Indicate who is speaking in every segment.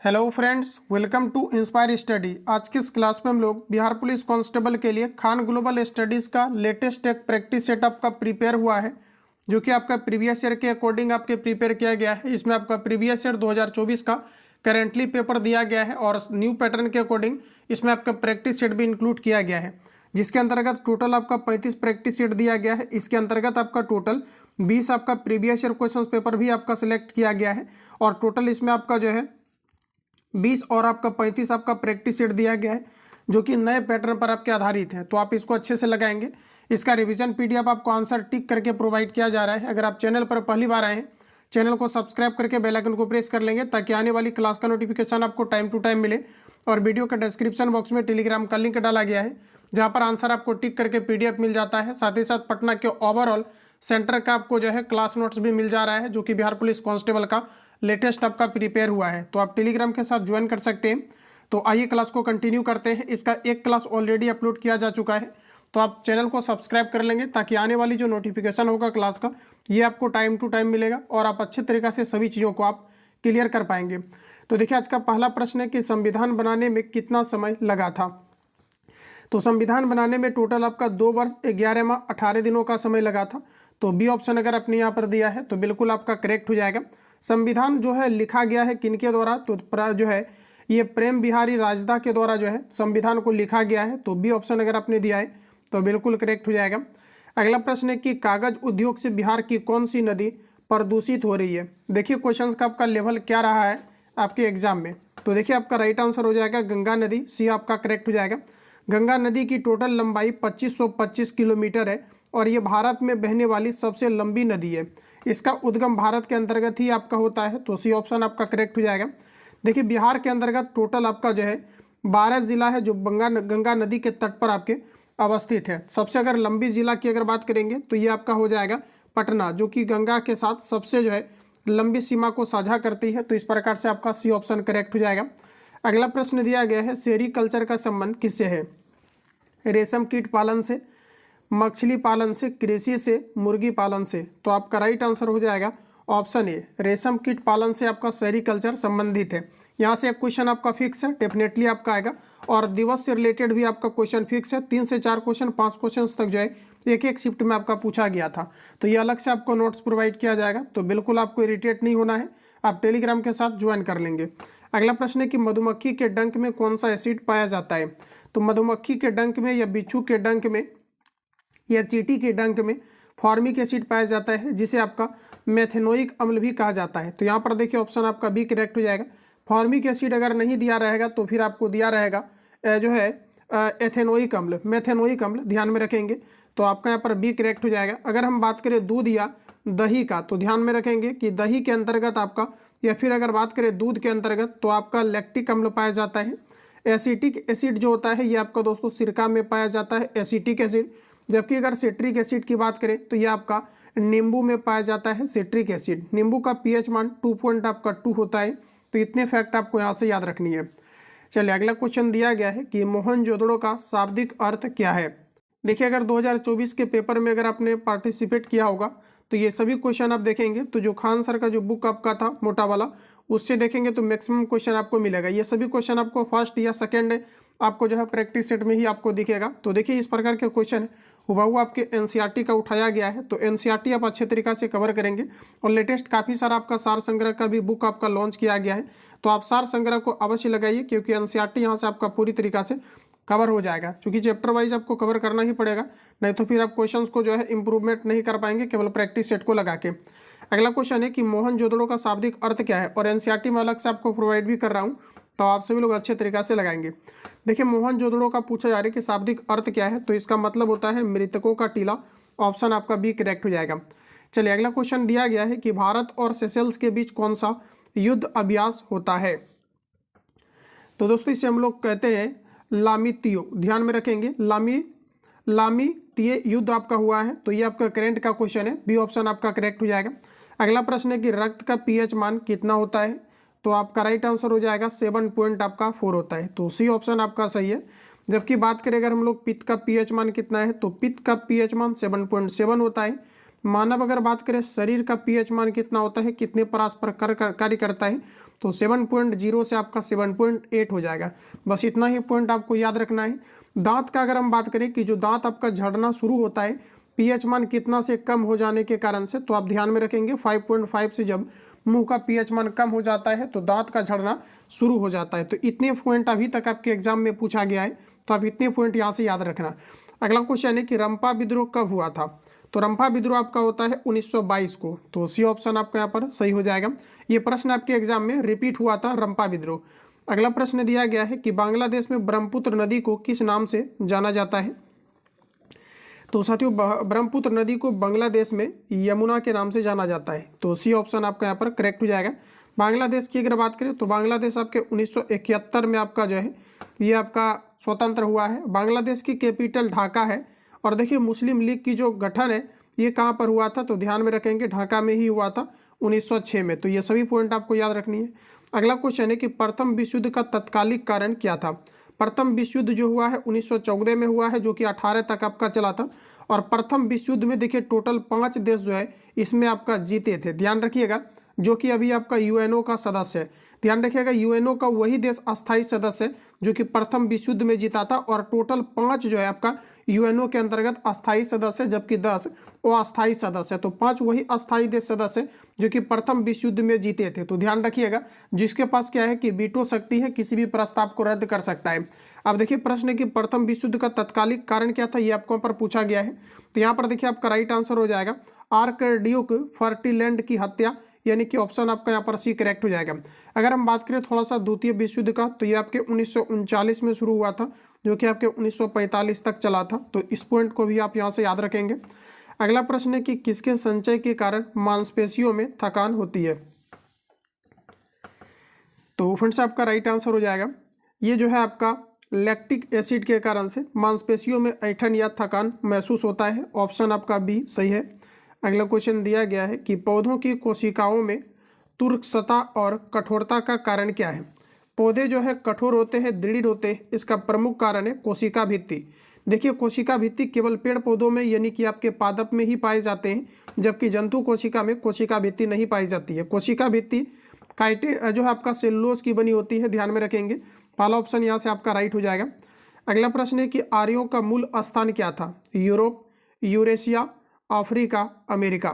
Speaker 1: Hello friends, welcome to inspire study. आज की इस क्लास में हम लोग बिहार पुलिस कांस्टेबल के लिए खान ग्लोबल स्टडीज़ का लेटेस्ट एक प्रैक्टिस सेटअप का प्रिपेयर हुआ है, जो कि आपका प्रीवियस ईयर के अकॉर्डिंग आपके प्रिपेयर किया गया है। इसमें आपका प्रीवियस ईयर 2024 का करेंटली पेपर दिया गया है और न्यू पैटर्न के अकॉर्डिंग इसमें आपका प्रैक्टिस सेट भी इंक्लूड किया गया है, जिसके अंतर्गत टोटल आपका 35 प्रैक्टिस सेट दिया गया है। इसके अंतर्गत आपका टोटल 20 आपका प्रीवियस ईयर क्वेश्चन पेपर भी आपका सिलेक्ट किया गया है और टोटल इसमें आपका जो है 20 और आपका 35 आपका प्रैक्टिस सेट दिया गया है, जो कि नए पैटर्न पर आपके आधारित है। तो आप इसको अच्छे से लगाएंगे। इसका रिवीजन पीडीएफ आपको आंसर टिक करके प्रोवाइड किया जा रहा है। अगर आप चैनल पर पहली बार आए हैं, चैनल को सब्सक्राइब करके बेल आइकन को प्रेस कर लेंगे, ताकि आने वाली क्लास का नोटिफिकेशन आपको टाइम टू टाइम मिले। और वीडियो का डिस्क्रिप्शन बॉक्स में टेलीग्राम का लिंक डाला गया है, जहाँ पर आंसर आपको टिक करके पीडीएफ मिल जाता है। साथ ही साथ पटना के ओवरऑल सेंटर का आपको जो है क्लास नोट्स भी मिल जा रहा है, जो कि बिहार पुलिस कांस्टेबल का लेटेस्ट आपका प्रिपेयर हुआ है। तो आप टेलीग्राम के साथ ज्वाइन कर सकते हैं। तो आइए क्लास को कंटिन्यू करते हैं। इसका एक क्लास ऑलरेडी अपलोड किया जा चुका है, तो आप चैनल को सब्सक्राइब कर लेंगे, ताकि आने वाली जो नोटिफिकेशन होगा क्लास का, ये आपको टाइम टू टाइम मिलेगा और आप अच्छे तरीक़े से सभी चीज़ों को आप क्लियर कर पाएंगे। तो देखिए, आज का पहला प्रश्न है कि संविधान बनाने में कितना समय लगा था। तो संविधान बनाने में टोटल आपका 2 वर्ष 11 माह 18 दिनों का समय लगा था। तो बी ऑप्शन अगर आपने यहाँ पर दिया है तो बिल्कुल आपका करेक्ट हो जाएगा। संविधान जो है लिखा गया है किनके द्वारा, तो जो है ये प्रेम बिहारी राजदा के द्वारा जो है संविधान को लिखा गया है। तो बी ऑप्शन अगर आपने दिया है तो बिल्कुल करेक्ट हो जाएगा। अगला प्रश्न है कि कागज उद्योग से बिहार की कौन सी नदी प्रदूषित हो रही है। देखिए, क्वेश्चंस का आपका लेवल क्या रहा है आपके एग्जाम में। तो देखिए, आपका राइट आंसर हो जाएगा गंगा नदी, सी आपका करेक्ट हो जाएगा। गंगा नदी की टोटल लंबाई 2525 किलोमीटर है और ये भारत में बहने वाली सबसे लंबी नदी है। इसका उद्गम भारत के अंतर्गत ही आपका होता है। तो सी ऑप्शन आपका करेक्ट हो जाएगा। देखिए, बिहार के अंतर्गत टोटल आपका जो है 12 जिला है, जो गंगा नदी के तट पर आपके अवस्थित है। सबसे अगर लंबी जिला की अगर बात करेंगे तो ये आपका हो जाएगा पटना, जो कि गंगा के साथ सबसे जो है लंबी सीमा को साझा करती है। तो इस प्रकार से आपका सी ऑप्शन करेक्ट हो जाएगा। अगला प्रश्न दिया गया है, सेरीकल्चर का संबंध किससे है। रेशम कीट पालन से, मछली पालन से, कृषि से, मुर्गी पालन से। तो आपका राइट आंसर हो जाएगा ऑप्शन ए, रेशम कीट पालन से आपका सेरीकल्चर संबंधित है। यहाँ से एक क्वेश्चन आपका फिक्स है, डेफिनेटली आपका आएगा। और दिवस से रिलेटेड भी आपका क्वेश्चन फिक्स है। 3 से 4 क्वेश्चन, 5 क्वेश्चन तक जो है एक एक शिफ्ट में आपका पूछा गया था। तो ये अलग से आपको नोट्स प्रोवाइड किया जाएगा। तो बिल्कुल आपको इरिटेट नहीं होना है, आप टेलीग्राम के साथ ज्वाइन कर लेंगे। अगला प्रश्न है कि मधुमक्खी के डंक में कौन सा एसिड पाया जाता है। तो मधुमक्खी के डंक में या बिच्छू के डंक में या चींटी के डंक में फॉर्मिक एसिड पाया जाता है, जिसे आपका मेथेनोइक अम्ल भी कहा जाता है। तो यहाँ पर देखिए, ऑप्शन आपका बी करेक्ट हो जाएगा। फॉर्मिक एसिड अगर नहीं दिया रहेगा तो फिर आपको दिया रहेगा जो है एथेनोइक अम्ल, मेथेनोइक अम्ल, ध्यान में रखेंगे। तो आपका यहाँ पर बी करेक्ट हो जाएगा। अगर हम बात करें दूध या दही का, तो ध्यान में रखेंगे कि दही के अंतर्गत आपका, या फिर अगर बात करें दूध के अंतर्गत, तो आपका लैक्टिक अम्ल पाया जाता है। एसिटिक एसिड जो होता है ये आपका दोस्तों सिरका में पाया जाता है, एसिटिक एसिड। जबकि अगर सिट्रिक एसिड की बात करें तो ये आपका नींबू में पाया जाता है, सिट्रिक एसिड। नींबू का पीएच मान 2.2 होता है। तो इतने फैक्ट आपको यहाँ से याद रखनी है। चलिए, अगला क्वेश्चन दिया गया है कि मोहनजोदड़ो का शाब्दिक अर्थ क्या है। देखिए, अगर 2024 के पेपर में अगर आपने पार्टिसिपेट किया होगा तो ये सभी क्वेश्चन आप देखेंगे, तो जो खान सर का जो बुक आपका था मोटा वाला, उससे देखेंगे तो मैक्सिमम क्वेश्चन आपको मिलेगा। ये सभी क्वेश्चन आपको फर्स्ट या सेकेंड आपको जो है प्रैक्टिस सेट में ही आपको दिखेगा। तो देखिए, इस प्रकार के क्वेश्चन हुबहू आपके एनसीईआरटी का उठाया गया है। तो एनसीईआरटी आप अच्छे तरीक़े से कवर करेंगे। और लेटेस्ट काफ़ी सारा आपका सार संग्रह का भी बुक आपका लॉन्च किया गया है। तो आप सार संग्रह को अवश्य लगाइए, क्योंकि एनसीईआरटी यहाँ से आपका पूरी तरीक़ा से कवर हो जाएगा। क्योंकि चैप्टर वाइज आपको कवर करना ही पड़ेगा, नहीं तो फिर आप क्वेश्चंस को जो है इंप्रूवमेंट नहीं कर पाएंगे केवल प्रैक्टिस सेट को लगा के। अगला क्वेश्चन है कि मोहनजोदड़ो का शाब्दिक अर्थ क्या है, और एनसीईआरटी में अलग से आपको प्रोवाइड भी कर रहा हूँ, तो आप सभी लोग अच्छे तरीके से लगाएंगे। देखिए, मोहनजोदड़ो का पूछा जा रहा है कि शाब्दिक अर्थ क्या है, तो इसका मतलब होता है मृतकों का टीला। ऑप्शन आपका बी करेक्ट हो जाएगा। चलिए, अगला क्वेश्चन दिया गया है कि भारत और सेशेल्स के बीच कौन सा युद्ध अभ्यास होता है। तो दोस्तों, इसे हम लोग कहते हैं लामितियो, ध्यान में रखेंगे। लामितिये युद्ध आपका हुआ है। तो ये आपका करेंट का क्वेश्चन है, बी ऑप्शन आपका करेक्ट हो जाएगा। अगला प्रश्न है कि रक्त का पीएच मान कितना होता है। तो आपका राइट आंसर हो जाएगा 7.4 होता है। तो सी ऑप्शन आपका सही है। जबकि बात करें अगर हम लोग पित्त का पीएच मान कितना है, तो पित्त का पीएच मान 7.7 होता है। मानव अगर बात करें शरीर का पीएच मान कितना होता है, कितने परास पर कार्य करता है, तो 7.0 से आपका 7.8 हो जाएगा। बस इतना ही पॉइंट आपको याद रखना है। दांत का अगर हम बात करें कि जो दांत आपका झड़ना शुरू होता है पीएच मान कितना से कम हो जाने के कारण से, तो आप ध्यान में रखेंगे 5.5 से जब मुंह का पीएच मान कम हो जाता है तो दांत का झड़ना शुरू हो जाता है। तो इतने पॉइंट अभी तक आपके एग्जाम में पूछा गया है, तो आप इतने पॉइंट यहाँ से याद रखना। अगला क्वेश्चन है कि रंपा विद्रोह कब हुआ था? तो रंपा विद्रोह आपका होता है 1922 को, तो सी ऑप्शन आपका यहाँ पर सही हो जाएगा। ये प्रश्न आपके एग्जाम में रिपीट हुआ था, रंपा विद्रोह। अगला प्रश्न दिया गया है कि बांग्लादेश में ब्रह्मपुत्र नदी को किस नाम से जाना जाता है? तो साथियों ब्रह्मपुत्र नदी को बांग्लादेश में यमुना के नाम से जाना जाता है, तो सी ऑप्शन आपका यहाँ पर करेक्ट हो जाएगा। बांग्लादेश की अगर बात करें तो बांग्लादेश आपके 1971 में आपका जो है ये आपका स्वतंत्र हुआ है। बांग्लादेश की कैपिटल ढाका है। और देखिए मुस्लिम लीग की जो गठन है ये कहाँ पर हुआ था? तो ध्यान में रखेंगे ढाका में ही हुआ था 1906 में। तो ये सभी पॉइंट आपको याद रखनी है। अगला क्वेश्चन है कि प्रथम विश्व युद्ध का तत्कालिक कारण क्या था? प्रथम विश्व युद्ध जो हुआ है 1914 में हुआ है, जो कि 18 तक आपका चला था। और प्रथम विश्व युद्ध में देखिए टोटल 5 देश जो है इसमें आपका जीते थे, ध्यान रखिएगा, जो कि अभी आपका यूएनओ का सदस्य है। ध्यान रखिएगा यूएनओ का वही देश अस्थायी सदस्य है जो कि प्रथम विश्व युद्ध में जीता था। और टोटल 5 जो है आपका यूएनओ के अंतर्गत अस्थायी सदस्य, जबकि 10 वो अस्थायी सदस्य है। तो 5 वही अस्थायी देश सदस्य जो कि प्रथम विश्व युद्ध में जीते थे। तो ध्यान रखिएगा जिसके पास क्या है कि वीटो शक्ति है, किसी भी प्रस्ताव को रद्द कर सकता है। अब देखिए प्रश्न है कि प्रथम विश्व युद्ध का तत्कालिक कारण क्या था, ये आपको पर पूछा गया है। तो यहाँ पर देखिए आपका राइट आंसर हो जाएगा आर्कड्यूक फर्टिलैंड की हत्या, यानी कि ऑप्शन आपका यहाँ पर सी करेक्ट हो जाएगा। अगर हम बात करें थोड़ा सा द्वितीय विश्व युद्ध का, तो ये आपके 1939 में शुरू हुआ था, जो कि आपके 1945 तक चला था। तो इस पॉइंट को भी आप यहाँ से याद रखेंगे। अगला प्रश्न है कि किसके संचय के कारण मांसपेशियों में थकान होती है? तो फ्रेंड्स आपका राइट आंसर हो जाएगा ये जो है आपका लैक्टिक एसिड के कारण से मांसपेशियों में ऐंठन या थकान महसूस होता है। ऑप्शन आपका बी सही है। अगला क्वेश्चन दिया गया है कि पौधों की कोशिकाओं में तुर्कसता और कठोरता का कारण क्या है? पौधे जो है कठोर होते हैं, दृढ़ होते हैं, इसका प्रमुख कारण है कोशिका भित्ति। देखिए कोशिका भित्ति केवल पेड़ पौधों में यानी कि आपके पादप में ही पाए जाते हैं, जबकि जंतु कोशिका में कोशिका भित्ति नहीं पाई जाती है। कोशिका भित्ति काइटे जो है आपका सेलुलोज की बनी होती है, ध्यान में रखेंगे। पहला ऑप्शन यहाँ से आपका राइट हो जाएगा। अगला प्रश्न है कि आर्यों का मूल स्थान क्या था? Europe, Eurasia, Africa, America.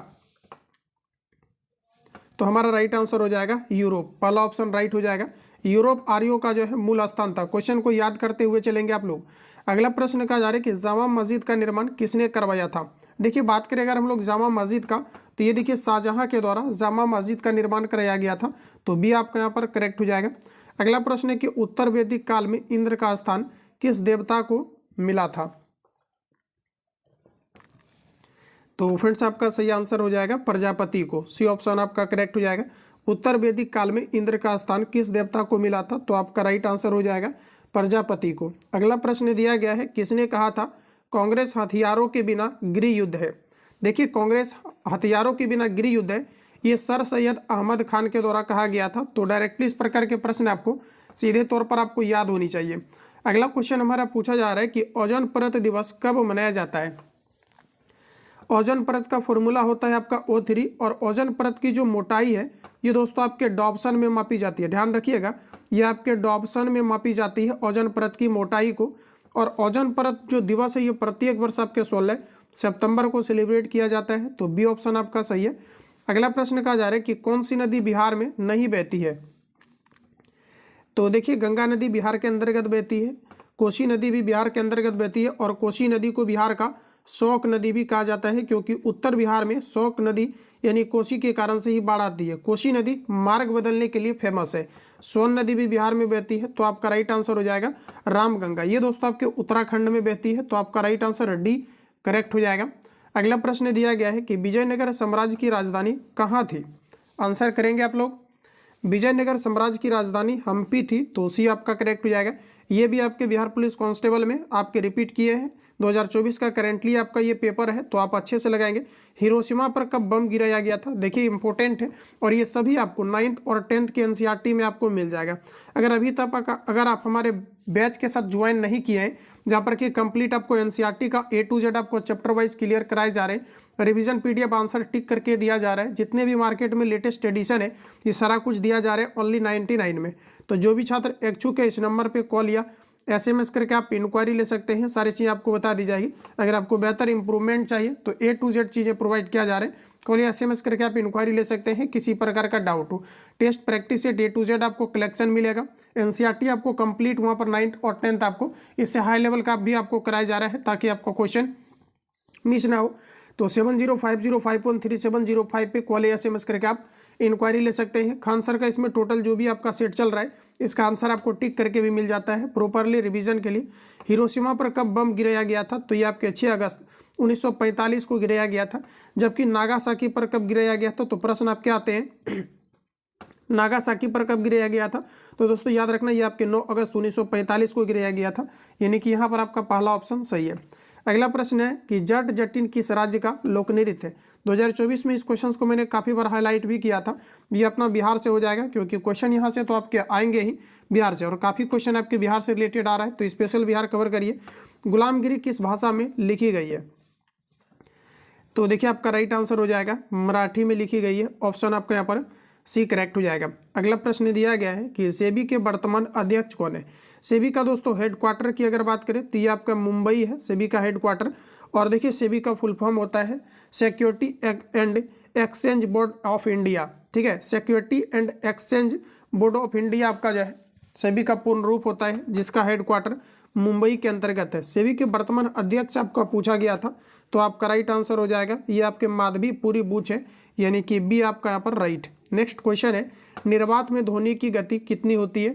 Speaker 1: तो हमारा राइट आंसर हो जाएगा यूरोप। पहला ऑप्शन राइट हो जाएगा। यूरोप आर्यों का जो है मूल स्थान था। क्वेश्चन को याद करते हुए चलेंगे आप लोग। अगला प्रश्न कहा जा रहा है कि जामा मस्जिद का निर्माण किसने करवाया था? देखिए बात करें अगर हम लोग जामा मस्जिद का, तो ये देखिए शाहजहां के द्वारा जामा मस्जिद का निर्माण कराया गया था। तो बी आपका यहाँ पर करेक्ट हो जाएगा। अगला प्रश्न है कि उत्तर वैदिक काल में इंद्र का स्थान किस देवता को मिला था? तो फ्रेंड्स आपका सही आंसर हो जाएगा प्रजापति को। सी ऑप्शन आपका करेक्ट हो जाएगा। उत्तर वैदिक काल में इंद्र का स्थान किस देवता को मिला था? तो आपका राइट आंसर हो जाएगा प्रजापति को। अगला प्रश्न दिया गया है किसने कहा था कांग्रेस हथियारों के बिना गृह युद्ध है? देखिए कांग्रेस हथियारों के बिना गृह युद्ध है, ये सर सैयद अहमद खान के द्वारा कहा गया था। तो डायरेक्टली इस प्रकार के प्रश्न आपको सीधे तौर पर आपको याद होनी चाहिए। अगला क्वेश्चन हमारा पूछा जा रहा है कि ओजोन परत दिवस कब मनाया जाता है? ओजोन परत का फॉर्मूला होता है आपका O3। और ओजोन परत की जो मोटाई है ये दोस्तों आपके डॉप्सन में मापी जाती है, ध्यान रखिएगा, ये आपके डॉप्सन में मापी जाती है ओजोन परत की मोटाई को। और ओजोन परत जो दिवस है ये प्रत्येक वर्ष आपके 16 सितंबर को सेलिब्रेट किया जाता है। तो बी ऑप्शन आपका सही है। अगला प्रश्न कहा जा रहा है कि कौन सी नदी बिहार में नहीं बहती है? तो देखिए गंगा नदी बिहार के अंतर्गत बहती है, कोसी नदी भी बिहार के अंतर्गत बहती है, और कोसी नदी को बिहार का शोक नदी भी कहा जाता है, क्योंकि उत्तर बिहार में शोक नदी यानी कोसी के कारण से ही बाढ़ आती है। कोसी नदी मार्ग बदलने के लिए फेमस है। सोन नदी भी बिहार में बहती है। तो आपका राइट आंसर हो जाएगा रामगंगा। ये दोस्तों आपके उत्तराखंड में बहती है। तो आपका राइट आंसर डी करेक्ट हो जाएगा। अगला प्रश्न दिया गया है कि विजयनगर साम्राज्य की राजधानी कहाँ थी? आंसर करेंगे आप लोग। विजयनगर साम्राज्य की राजधानी हम्पी थी। तो सी आपका करेक्ट हो जाएगा। ये भी आपके बिहार पुलिस कांस्टेबल में आपके रिपीट किए हैं। 2024 का करेंटली आपका ये पेपर है, तो आप अच्छे से लगाएंगे। हिरोशिमा पर कब बम गिराया गया था? देखिए इंपॉर्टेंट है, और ये सभी आपको 9th और 10th के एनसीईआरटी में आपको मिल जाएगा। अगर अभी तक अगर आप हमारे बैच के साथ ज्वाइन नहीं किए हैं, जहाँ पर कि कंप्लीट आपको एनसीईआरटी का A to Z आपको चैप्टर वाइज क्लियर कराए जा रहे हैं, रिवीजन PDF आंसर टिक करके दिया जा रहा है। जितने भी मार्केट में लेटेस्ट एडिशन है ये सारा कुछ दिया जा रहा है ओनली 99 में। तो जो भी छात्र इच्छुक है इस नंबर पे कॉल या SMS करके आप इंक्वायरी ले सकते हैं, सारी चीज़ें आपको बता दी जाएगी। अगर आपको बेहतर इंप्रूवमेंट चाहिए तो A to Z चीज़ें प्रोवाइड किया जा रहा है। कॉल या SMS करके आप इंक्वायरी ले सकते हैं किसी प्रकार का डाउट हो। टेस्ट प्रैक्टिस से A to Z आपको कलेक्शन मिलेगा। NCERT आपको कंप्लीट वहाँ पर 9th और 10th आपको इससे हाई लेवल का भी आपको कराया जा रहा है ताकि आपको क्वेश्चन मिस ना हो। तो 7050513705 पे कॉल या SMS करके आप इंक्वायरी ले सकते हैं। खान सर का इसमें टोटल जो भी आपका सेट चल रहा है इसका आंसर आपको टिक करके भी मिल जाता है प्रॉपरली रिवीजन के लिए। हिरोशिमा पर कब बम गिराया गया था, तो ये आपके 6 अगस्त 1945 को गिराया गया था। जबकि नागासाकी पर कब गिराया गया था, तो प्रश्न आपके आते हैं नागासाकी पर कब गिराया गया था, तो दोस्तों याद रखना ये आपके 9 अगस्त 1945 को गिराया गया था, यानी कि यहाँ पर आपका पहला ऑप्शन सही है। अगला प्रश्न है कि जट जटिन किस राज्य का लोक नृत्य है। 2024 में इस क्वेश्चन को मैंने काफ़ी बार हाईलाइट भी किया था। ये अपना बिहार से हो जाएगा क्योंकि क्वेश्चन यहाँ से तो आपके आएंगे ही बिहार से, और काफ़ी क्वेश्चन आपके बिहार से रिलेटेड आ रहा है, तो स्पेशल बिहार कवर करिए। गुलामगिरी किस भाषा में लिखी गई है, तो देखिए आपका राइट आंसर हो जाएगा मराठी में लिखी गई है। ऑप्शन आपका यहाँ पर सी करेक्ट हो जाएगा। अगला प्रश्न दिया गया है कि सेबी के वर्तमान अध्यक्ष कौन है। सेबी का दोस्तों हेडक्वार्टर की अगर बात करें तो ये आपका मुंबई है सेबी का हेडक्वार्टर। और देखिए सेबी का फुल फॉर्म होता है security and exchange board of India. ठीक है, security and exchange board of India आपका जो है सेबी का पूर्ण रूप होता है, जिसका हेडक्वार्टर मुंबई के अंतर्गत है। सेबी के वर्तमान अध्यक्ष आपका पूछा गया था, तो आपका राइट आंसर हो जाएगा ये आपके माधवीपुरी बूच है, यानी कि बी आपका यहाँ पर राइट। नेक्स्ट क्वेश्चन है निर्वात में ध्वनि की गति कितनी होती है,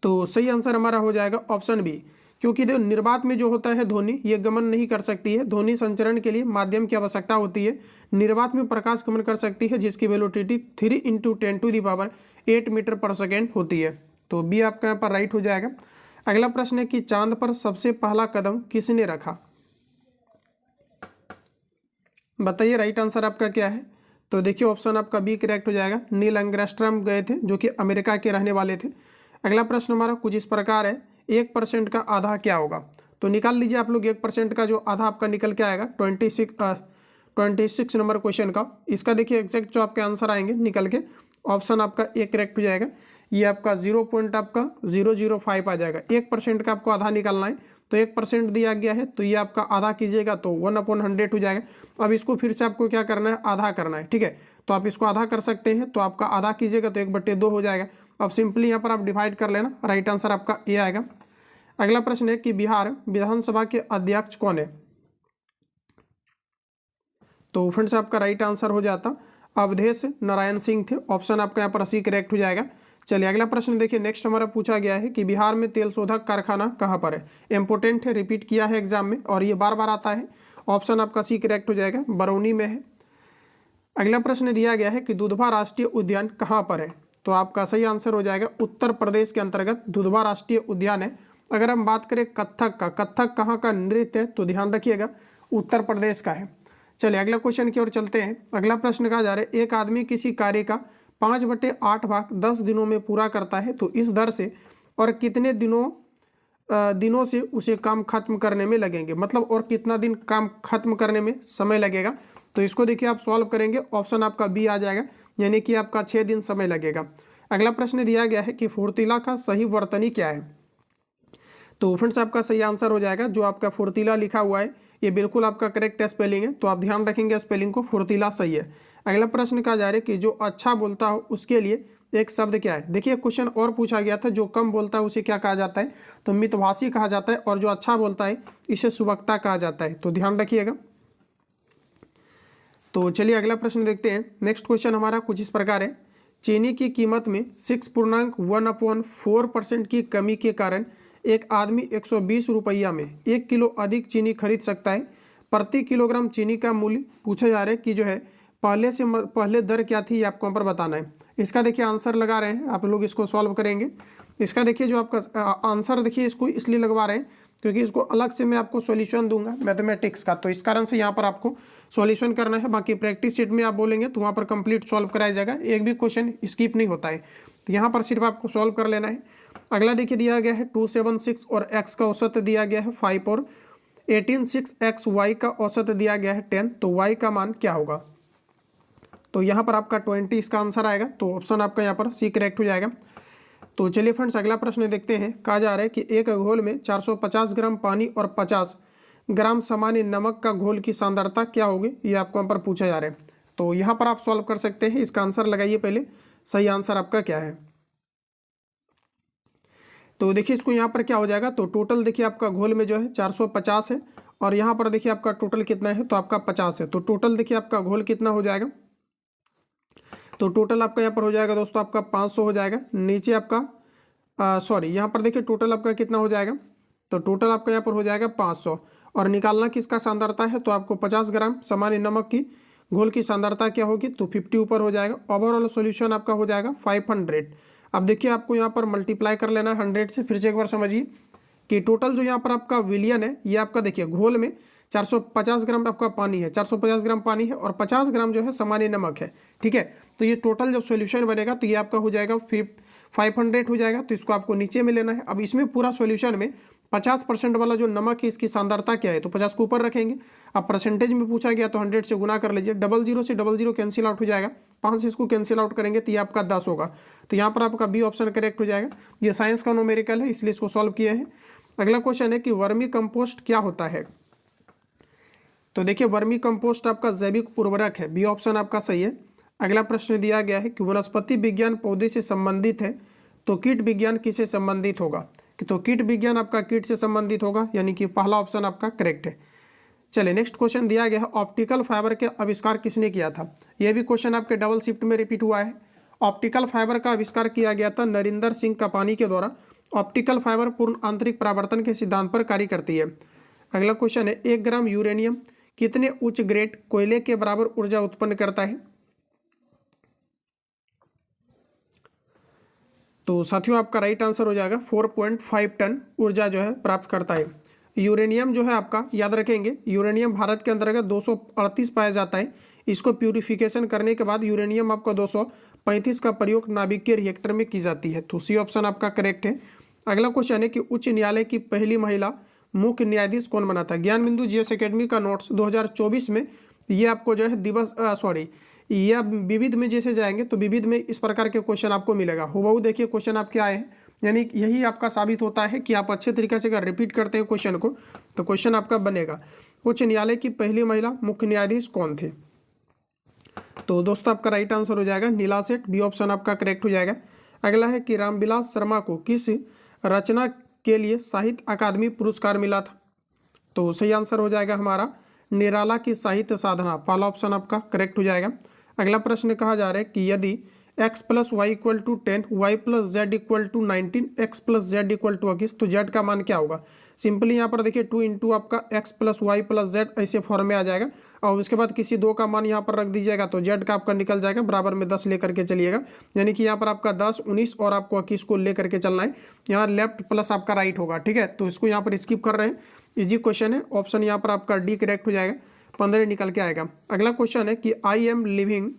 Speaker 1: तो सही आंसर हमारा हो जाएगा ऑप्शन बी। क्योंकि देखो निर्वात में जो होता है ध्वनि ये गमन नहीं कर सकती है, ध्वनि संचरण के लिए माध्यम की आवश्यकता होती है। निर्वात में प्रकाश गमन कर सकती है जिसकी वेलोसिटी 3 × 10⁸ मीटर पर सेकेंड होती है, तो बी आपका यहाँ पर राइट हो जाएगा। अगला प्रश्न है कि चांद पर सबसे पहला कदम किसने रखा, बताइए राइट आंसर आपका क्या है। तो देखिए ऑप्शन आपका बी करेक्ट हो जाएगा। नील आर्मस्ट्रांग गए थे जो कि अमेरिका के रहने वाले थे। अगला प्रश्न हमारा कुछ इस प्रकार है 1% का आधा क्या होगा, तो निकाल लीजिए आप लोग 1% का जो आधा आपका निकल के आएगा 26 नंबर क्वेश्चन का। इसका देखिए एग्जैक्ट जो आपके आंसर आएंगे निकल के ऑप्शन आपका ए करेक्ट हो जाएगा। ये आपका 0.005 आ जाएगा। 1% का आपको आधा निकालना है, तो 1% दिया गया है तो ये आपका आधा कीजिएगा तो 1/100 हो जाएगा। अब इसको फिर से आपको क्या करना है, आधा करना है। ठीक है, तो आप इसको आधा कर सकते हैं, तो आपका आधा कीजिएगा तो 1/2 हो जाएगा। अब सिंपली यहाँ पर आप डिवाइड कर लेना, राइट आंसर आपका ए आएगा। अगला प्रश्न है कि बिहार विधानसभा के अध्यक्ष कौन है, तो फ्रेंड्स आपका राइट आंसर हो जाता अवधेश नारायण सिंह थे। ऑप्शन आपका यहाँ पर सी करेक्ट हो जाएगा। चलिए अगला प्रश्न देखिए नेक्स्ट हमारा पूछा गया है कि बिहार में तेल शोधक कारखाना कहाँ पर है। इंपोर्टेंट है, रिपीट किया है एग्जाम में और ये बार बार आता है। ऑप्शन आपका सी करेक्ट हो जाएगा, बरौनी में है। अगला प्रश्न दिया गया है कि दुधवा राष्ट्रीय उद्यान कहाँ पर है, तो आपका सही आंसर हो जाएगा उत्तर प्रदेश के अंतर्गत दुधवा राष्ट्रीय उद्यान है। अगर हम बात करें कथक का, कथक कहाँ का नृत्य है, तो ध्यान रखिएगा उत्तर प्रदेश का है। चलिए अगला क्वेश्चन की ओर चलते हैं। अगला प्रश्न कहा जा रहा है एक आदमी किसी कार्य का 5/8 भाग 10 दिनों में पूरा करता है, तो इस दर से और कितने दिनों से उसे काम खत्म करने में लगेंगे, मतलब और कितना दिन काम खत्म करने में समय लगेगा। तो इसको देखिए आप सॉल्व करेंगे, ऑप्शन आपका बी आ जाएगा, यानी कि आपका 6 दिन समय लगेगा। अगला प्रश्न दिया गया है कि फुर्तीला का सही वर्तनी क्या है, तो फ्रेंड्स आपका सही आंसर हो जाएगा जो आपका फुर्तीला लिखा हुआ है ये बिल्कुल आपका करेक्ट स्पेलिंग है, तो आप ध्यान रखेंगे स्पेलिंग को, फुर्तीला सही है। अगला प्रश्न कहा जा रहा है कि जो अच्छा बोलता हो उसके लिए एक शब्द क्या है। देखिए क्वेश्चन और पूछा गया था जो कम बोलता है उसे क्या कहा जाता है, तो मितभाषी कहा जाता है, और जो अच्छा बोलता है इसे सुवक्ता कहा जाता है, तो ध्यान रखिएगा। तो चलिए अगला प्रश्न देखते हैं। नेक्स्ट क्वेश्चन हमारा कुछ इस प्रकार है चीनी की कीमत में 6.1/4% की कमी के कारण एक आदमी 120 रुपया में 1 किलो अधिक चीनी खरीद सकता है। प्रति किलोग्राम चीनी का मूल्य पूछा जा रहा है कि जो है पहले दर क्या थी, ये आपको यहाँ पर बताना है। इसका देखिए आंसर लगा रहे हैं आप लोग, इसको सॉल्व करेंगे। इसका देखिए जो आपका आंसर देखिए इसको इसलिए लगवा रहे हैं क्योंकि इसको अलग से मैं आपको सॉल्यूशन दूंगा मैथमेटिक्स का, तो इस कारण से यहाँ पर आपको सॉल्यूशन करना है। बाकी प्रैक्टिस शीट में आप बोलेंगे तो वहाँ पर कंप्लीट सॉल्व कराया जाएगा, एक भी क्वेश्चन स्किप नहीं होता है, तो यहाँ पर सिर्फ आपको सॉल्व कर लेना है। अगला देखिए दिया गया है 276 और x का औसत दिया गया है 5 और 18,6x y का औसत दिया गया है 10, तो y का मान क्या होगा? तो यहाँ पर आपका 20 इसका आंसर आएगा, तो ऑप्शन आपका यहाँ पर सी करेक्ट हो जाएगा। तो चलिए फ्रेंड्स अगला प्रश्न देखते हैं। कहा जा रहा है कि एक घोल में 450 ग्राम पानी और 50 ग्राम सामान्य नमक का घोल की सांद्रता क्या होगी, ये आपको यहाँ पर पूछा जा रहा है। तो यहाँ पर आप सॉल्व कर सकते हैं, इसका आंसर लगाइए पहले, सही आंसर आपका क्या है। तो देखिए इसको यहाँ पर क्या हो जाएगा, तो टोटल देखिए आपका घोल में जो है 450 है और यहाँ पर देखिए आपका टोटल कितना है, तो आपका 50 है। तो टोटल देखिए आपका घोल कितना हो जाएगा, तो टोटल आपका यहाँ पर हो जाएगा दोस्तों आपका 500 हो जाएगा। नीचे आपका सॉरी यहाँ पर देखिए टोटल आपका कितना हो जाएगा, तो टोटल आपका यहाँ पर हो जाएगा 500 और निकालना किसका सांद्रता है, तो आपको 50 ग्राम सामान्य नमक की घोल की सांद्रता क्या होगी, तो 50 ऊपर हो जाएगा। ओवरऑल सॉल्यूशन आपका हो जाएगा 500। अब देखिए आपको यहाँ पर मल्टीप्लाई कर लेना है 100 से। फिर से एक बार समझिए कि टोटल जो यहाँ पर आपका विलियन है, ये आपका देखिए घोल में 450 ग्राम आपका पानी है, 450 ग्राम पानी है और 50 ग्राम जो है सामान्य नमक है, ठीक है। तो ये टोटल जब सॉल्यूशन बनेगा तो ये आपका हो जाएगा 500 हो जाएगा। तो इसको आपको नीचे में लेना है। अब इसमें पूरा सॉल्यूशन में 50% वाला जो नमक है इसकी सांद्रता क्या है, तो 50 को ऊपर रखेंगे। अब परसेंटेज में पूछा गया तो 100 से गुना कर लीजिए। 00 से 00 कैंसिल आउट हो जाएगा, 5 से इसको कैंसिल आउट करेंगे तो ये आपका 10 होगा। तो यहाँ पर आपका बी ऑप्शन करेक्ट हो जाएगा। ये साइंस का न्यूमेरिकल है इसलिए इसको सॉल्व किए हैं। अगला क्वेश्चन है कि वर्मी कंपोस्ट क्या होता है। तो देखिए वर्मी कंपोस्ट आपका जैविक उर्वरक है, बी ऑप्शन आपका सही है। अगला प्रश्न दिया गया है कि वनस्पति विज्ञान पौधे से संबंधित है तो कीट विज्ञान किससे संबंधित होगा, तो कीट विज्ञान आपका कीट से संबंधित होगा, यानी कि पहला ऑप्शन आपका करेक्ट है। चलिए नेक्स्ट क्वेश्चन दिया गया है ऑप्टिकल फाइबर के आविष्कार किसने किया था। यह भी क्वेश्चन आपके डबल शिफ्ट में रिपीट हुआ है। ऑप्टिकल फाइबर का आविष्कार किया गया था नरिंदर सिंह कापानी के द्वारा। ऑप्टिकल फाइबर पूर्ण आंतरिक परावर्तन के सिद्धांत पर कार्य करती है। अगला क्वेश्चन है 1 ग्राम यूरेनियम कितने उच्च ग्रेड कोयले के बराबर ऊर्जा उत्पन्न करता है। तो साथियों आपका राइट आंसर हो जाएगा 4.5 टन ऊर्जा जो है प्राप्त करता है। यूरेनियम जो है आपका याद रखेंगे, यूरेनियम भारत के अंतर्गत 238 पाया जाता है। इसको प्यूरिफिकेशन करने के बाद यूरेनियम आपका 235 का प्रयोग नाभिकीय रिएक्टर में की जाती है। तो सी ऑप्शन आपका करेक्ट है। अगला क्वेश्चन है कि उच्च न्यायालय की पहली महिला मुख्य न्यायाधीश कौन बना था। ज्ञान बिंदु जीएस एकेडमी का नोट्स 2024 में ये आपको जो है ये आप विविध में जैसे जाएंगे तो विविध में इस प्रकार के क्वेश्चन आपको मिलेगा। हुबहू देखिए क्वेश्चन आपके आए हैं, यानी यही आपका साबित होता है कि आप अच्छे तरीके से अगर रिपीट करते हैं क्वेश्चन को तो क्वेश्चन आपका बनेगा। उच्च न्यायालय की पहली महिला मुख्य न्यायाधीश कौन थे। तो दोस्तों आपका राइट आंसर हो जाएगा नीला सेठ, बी ऑप्शन आपका करेक्ट हो जाएगा। अगला है कि रामविलास शर्मा को किस रचना के लिए साहित्य अकादमी पुरस्कार मिला था। तो सही आंसर हो जाएगा हमारा निराला की साहित्य साधना, पहला ऑप्शन आपका करेक्ट हो जाएगा। अगला प्रश्न कहा जा रहा है कि यदि x + y = 10, y + z = 19, x + z = 21 तो z का मान क्या होगा। सिंपली यहाँ पर देखिए 2 × आपका x + y + z ऐसे फॉर्म में आ जाएगा और उसके बाद किसी दो का मान यहाँ पर रख दीजिएगा तो z का आपका निकल जाएगा, बराबर में 10 लेकर के चलिएगा। यानी कि यहाँ पर आपका 10, 19 और आपको 21 को लेकर के चलना है। यहाँ लेफ्ट प्लस आपका राइट होगा, ठीक है। तो इसको यहाँ पर स्किप कर रहे हैं, इजी क्वेश्चन है। ऑप्शन यहाँ पर आपका डी करेक्ट हो जाएगा, 15 निकल के आएगा। अगला क्वेश्चन है कि आई एम लिविंग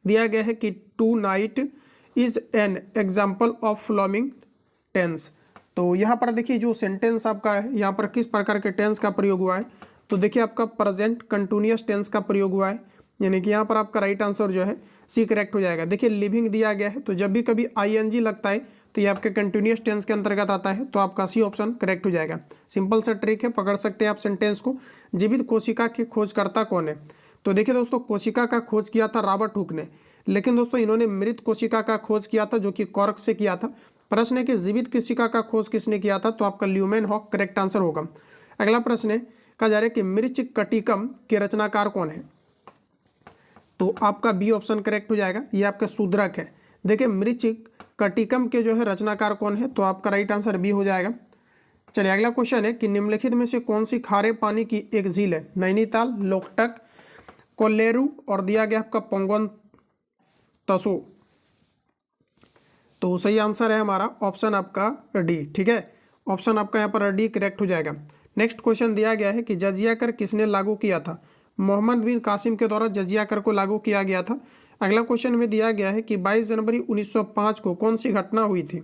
Speaker 1: दिया गया है कि tonight is an example of flaming tense. तो यहाँ पर देखिए जो सेंटेंस आपका है यहाँ पर किस प्रकार के टेंस का प्रयोग हुआ है। तो देखिए आपका प्रेजेंट कंटिन्यूअस टेंस का प्रयोग हुआ है, यानी कि यहाँ पर आपका राइट आंसर जो है सी करेक्ट हो जाएगा। देखिए लिविंग दिया गया है तो जब भी कभी आईएनजी लगता है तो ये आपके कंटिन्यूअस टेंस के अंतर्गत आता है, तो आपका सी ऑप्शन करेक्ट हो जाएगा। सिंपल सा ट्रिक है, पकड़ सकते हैं आप सेंटेंस को। जीवित कोशिका की खोजकर्ता कौन है। तो देखिए दोस्तों कोशिका का खोज किया था रॉबर्ट हुक ने, लेकिन दोस्तों इन्होंने मृत कोशिका का खोज किया था जो कि कॉर्क से किया था। प्रश्न है कि जीवित कोशिका का खोज किसने किया था, तो आपका ल्यूमेनहॉक करेक्ट आंसर होगा। अगला प्रश्न है कहा जा रहा है कि मृच्छकटिकम के रचनाकार कौन है। तो आपका बी ऑप्शन करेक्ट हो जाएगा, ये आपका शूद्रक है। देखिए मृच्छकटिकम के जो है रचनाकार कौन है, तो आपका राइट आंसर बी हो जाएगा। चलिए अगला क्वेश्चन है कि निम्नलिखित में से कौन सी खारे पानी की एक झील है। नैनीताल, लोकटक, कोल्लेरू और दिया गया आपका पोंगोन तसो। तो सही आंसर है हमारा ऑप्शन आपका डी, ठीक है। ऑप्शन आपका यहाँ पर डी करेक्ट हो जाएगा। नेक्स्ट क्वेश्चन दिया गया है कि जजिया कर किसने लागू किया था। मोहम्मद बिन कासिम के द्वारा जजिया कर को लागू किया गया था। अगला क्वेश्चन में दिया गया है कि 22 जनवरी 1905 को कौन सी घटना हुई थी।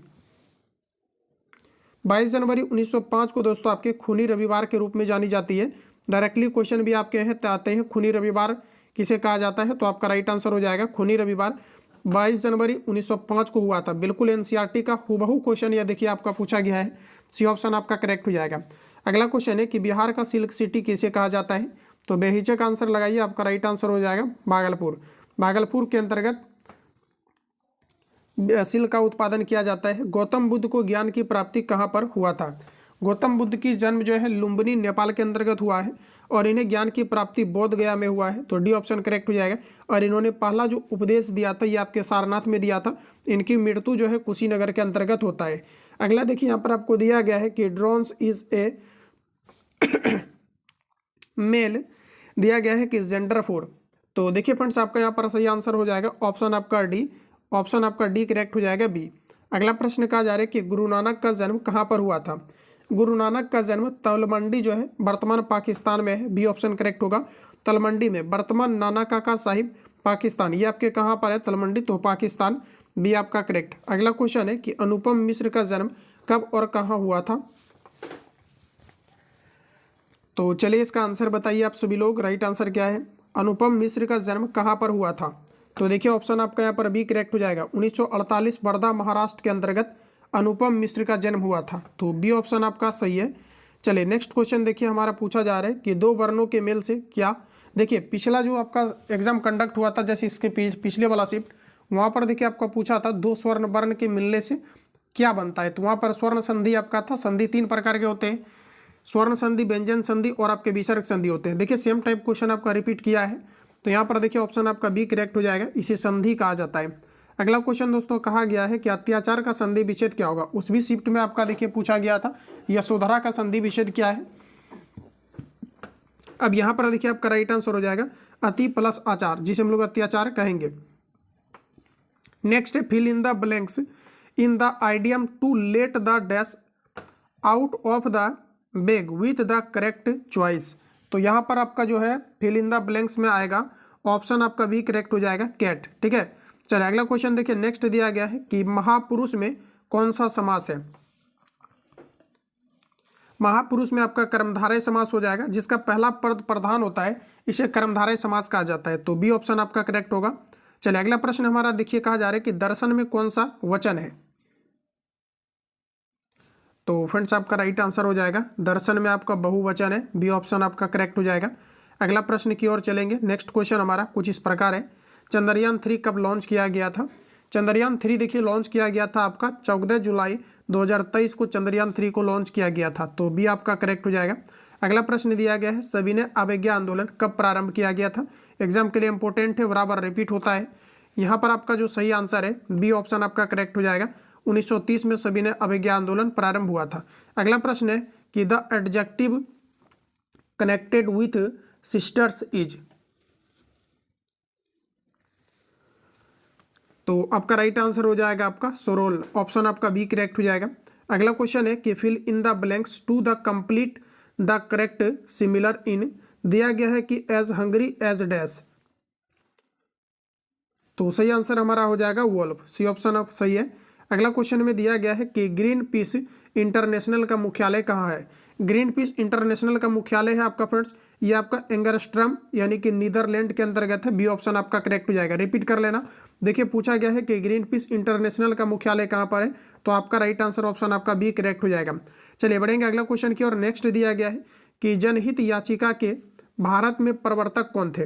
Speaker 1: 22 जनवरी 1905 को दोस्तों आपके खूनी रविवार के रूप में जानी जाती है। डायरेक्टली क्वेश्चन भी आपके आते हैं, खूनी रविवार किसे कहा जाता है, तो आपका राइट आंसर हो जाएगा खूनी रविवार 22 जनवरी 1905 को हुआ था। बिल्कुल एनसीईआरटी का हूबहू क्वेश्चन यह देखिए आपका पूछा गया है, सी ऑप्शन आपका करेक्ट हो जाएगा। अगला क्वेश्चन है कि बिहार का सिल्क सिटी किसे कहा जाता है, तो बेहिचक आंसर लगाइए, आपका राइट आंसर हो जाएगा भागलपुर। भागलपुर के अंतर्गत सिल्क का उत्पादन किया जाता है। गौतम बुद्ध को ज्ञान की प्राप्ति कहाँ पर हुआ था, गौतम बुद्ध की जन्म जो है लुम्बिनी नेपाल के अंतर्गत हुआ है और इन्हें ज्ञान की प्राप्ति बोध गया में हुआ है, तो डी ऑप्शन करेक्ट हो जाएगा। और इन्होंने पहला जो उपदेश दिया था ये आपके सारनाथ में दिया था। इनकी मृत्यु जो है कुशीनगर के अंतर्गत होता है। अगला देखिए यहाँ पर आपको दिया गया है कि ड्रोन्स इज ए मेल दिया गया है कि जेंडर फोर, तो देखिए फ्रेंड्स आपका यहाँ पर सही आंसर हो जाएगा ऑप्शन आपका डी, ऑप्शन आपका डी करेक्ट हो जाएगा बी। अगला प्रश्न कहा जा रहा है कि गुरु नानक का जन्म कहाँ पर हुआ था, गुरु नानक का जन्म तलमंडी जो है वर्तमान पाकिस्तान में है, बी ऑप्शन करेक्ट होगा। तलमंडी में वर्तमान नाना काका साहिब पाकिस्तान, ये आपके कहाँ पर है, तलमंडी, तो पाकिस्तान, बी आपका करेक्ट। अगला क्वेश्चन है कि अनुपम मिश्र का जन्म कब और कहाँ हुआ था, तो चलिए इसका आंसर बताइए आप सभी लोग, राइट आंसर क्या है, अनुपम मिश्र का जन्म कहाँ पर हुआ था, तो देखिए ऑप्शन आपका यहाँ पर बी करेक्ट हो जाएगा। 1948 वर्धा महाराष्ट्र के अंतर्गत अनुपम मिश्र का जन्म हुआ था, तो बी ऑप्शन आपका सही है। चलिए नेक्स्ट क्वेश्चन देखिए हमारा पूछा जा रहा है कि दो वर्णों के मेल से क्या, देखिए पिछला जो आपका एग्जाम कंडक्ट हुआ था जैसे इसके पिछले वाला शिफ्ट, वहाँ पर देखिए आपका पूछा था दो स्वर्ण वर्ण के मिलने से क्या बनता है, तो वहाँ पर स्वर्ण संधि आपका था। संधि तीन प्रकार के होते हैं, स्वर्ण संधि, व्यंजन संधि और आपके विसर्ग संधि होते हैं। देखिए सेम टाइप क्वेश्चन आपका रिपीट किया है, तो यहाँ पर देखिए ऑप्शन आपका बी करेक्ट हो जाएगा, इसे संधि कहा जाता है। अगला क्वेश्चन दोस्तों कहा गया है कि अत्याचार का संधि विच्छेद क्या होगा, उस भी शिफ्ट में आपका देखिए पूछा गया था यशोधरा का संधि विच्छेद क्या है। अब यहाँ पर देखिए आपका राइट आंसर हो जाएगा अति प्लस आचार, जिसे हम लोग अत्याचार कहेंगे। नेक्स्ट है fill in the blanks in the idiom to let the dash out of the bag with the correct choice, तो यहाँ पर आपका जो है फिल इन द ब्लैंक्स में आएगा ऑप्शन आपका बी करेक्ट हो जाएगा कैट, ठीक है। चलिए अगला क्वेश्चन देखिए नेक्स्ट दिया गया है कि महापुरुष में कौन सा समास है, महापुरुष में आपका कर्मधारय समास हो जाएगा, जिसका पहला पद प्रधान होता है इसे कर्मधारय समास कहा जाता है, तो बी ऑप्शन आपका करेक्ट होगा। चलिए अगला प्रश्न हमारा देखिए कहा जा रहा है कि दर्शन में कौन सा वचन है, तो फ्रेंड्स आपका राइट आंसर हो जाएगा दर्शन में आपका बहुवचन है, बी ऑप्शन आपका करेक्ट हो जाएगा। अगला प्रश्न की ओर चलेंगे। नेक्स्ट क्वेश्चन हमारा कुछ इस प्रकार है, चंद्रयान 3 कब लॉन्च किया गया था, चंद्रयान 3 देखिए लॉन्च किया गया था आपका 14 जुलाई 2023 को चंद्रयान 3 को लॉन्च किया गया था, तो बी आपका करेक्ट हो जाएगा। अगला प्रश्न दिया गया है सविनय अवज्ञा आंदोलन कब प्रारंभ किया गया था, एग्जाम के लिए इंपॉर्टेंट है, बराबर रिपीट होता है। यहाँ पर आपका जो सही आंसर है बी ऑप्शन आपका करेक्ट हो जाएगा, 1930 में सविनय अवज्ञा आंदोलन प्रारंभ हुआ था। अगला प्रश्न है कि the adjective connected with sisters is, तो आपका राइट आंसर हो जाएगा आपका सोरोल, ऑप्शन आपका बी करेक्ट हो जाएगा। अगला क्वेश्चन है कि fill in the blanks to the complete the correct similar in, दिया गया है कि एज हंगरी एज डैश, तो सही आंसर हमारा हो जाएगा वोल्फ, सी ऑप्शन आप सही है। अगला क्वेश्चन में दिया गया है कि ग्रीन पीस इंटरनेशनल का मुख्यालय कहाँ है, ग्रीन पीस इंटरनेशनल का मुख्यालय है आपका फ्रेंड्स ये आपका एंगरस्ट्रम यानी कि नीदरलैंड के अंतर्गत है, बी ऑप्शन आपका करेक्ट हो जाएगा। रिपीट कर लेना, देखिए पूछा गया है कि ग्रीन पीस इंटरनेशनल का मुख्यालय कहाँ पर है, तो आपका राइट आंसर ऑप्शन आपका बी करेक्ट हो जाएगा। चलिए बढ़ेंगे अगला क्वेश्चन की और। नेक्स्ट दिया गया है कि जनहित याचिका के भारत में प्रवर्तक कौन थे,